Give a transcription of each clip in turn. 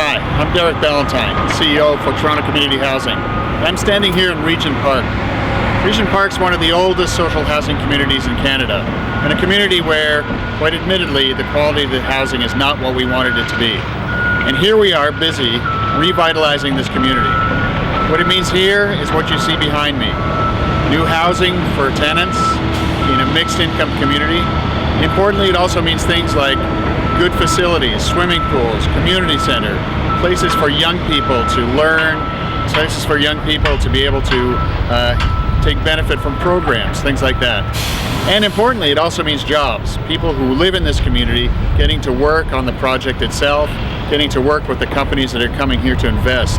Hi, I'm Ballantyne, CEO for Toronto Community Housing. I'm standing here in Regent Park. Regent Park's one of the oldest social housing communities in Canada, and a community where, quite admittedly, the quality of the housing is not what we wanted it to be. And here we are busy revitalizing this community. What it means here is what you see behind me. New housing for tenants in a mixed income community. Importantly, it also means things like good facilities, swimming pools, community center, places for young people to learn, places for young people to be able to take benefit from programs, things like that. And importantly, it also means jobs. People who live in this community getting to work on the project itself, getting to work with the companies that are coming here to invest.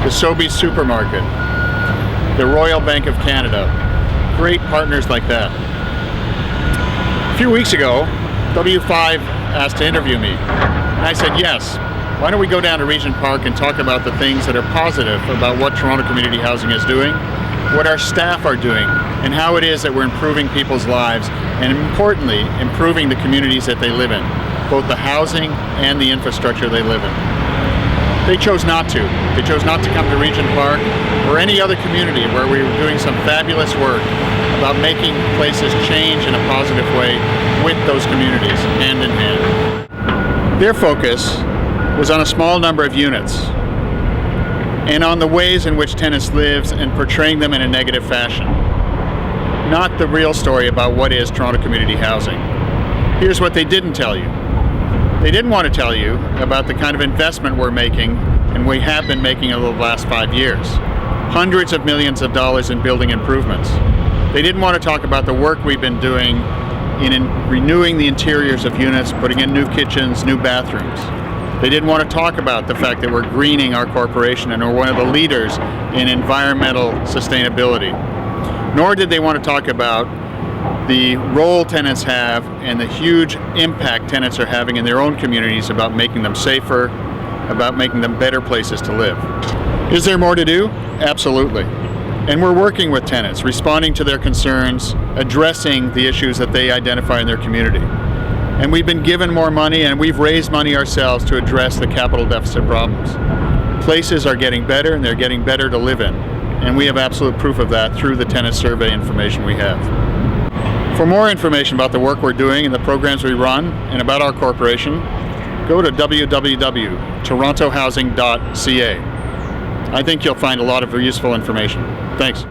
The Sobeys Supermarket, the Royal Bank of Canada, great partners like that. A few weeks ago, W5 asked to interview me, and I said yes. Why don't we go down to Regent Park and talk about the things that are positive about what Toronto Community Housing is doing, what our staff are doing, and how it is that we're improving people's lives, and importantly, improving the communities that they live in, both the housing and the infrastructure they live in. They chose not to. They chose not to come to Regent Park or any other community where we were doing some fabulous work about making places change in a positive way with those communities, hand in hand. Their focus was on a small number of units and on the ways in which tenants live and portraying them in a negative fashion. Not the real story about what is Toronto Community Housing. Here's what they didn't tell you. They didn't want to tell you about the kind of investment we're making and we have been making over the last 5 years. Hundreds of millions of dollars in building improvements. They didn't want to talk about the work we've been doing in renewing the interiors of units, putting in new kitchens, new bathrooms. They didn't want to talk about the fact that we're greening our corporation and are one of the leaders in environmental sustainability. Nor did they want to talk about the role tenants have and the huge impact tenants are having in their own communities about making them safer, about making them better places to live. Is there more to do? Absolutely. And we're working with tenants, responding to their concerns, addressing the issues that they identify in their community. And we've been given more money and we've raised money ourselves to address the capital deficit problems. Places are getting better and they're getting better to live in. And we have absolute proof of that through the tenant survey information we have. For more information about the work we're doing and the programs we run and about our corporation, go to www.torontohousing.ca. I think you'll find a lot of useful information. Thanks.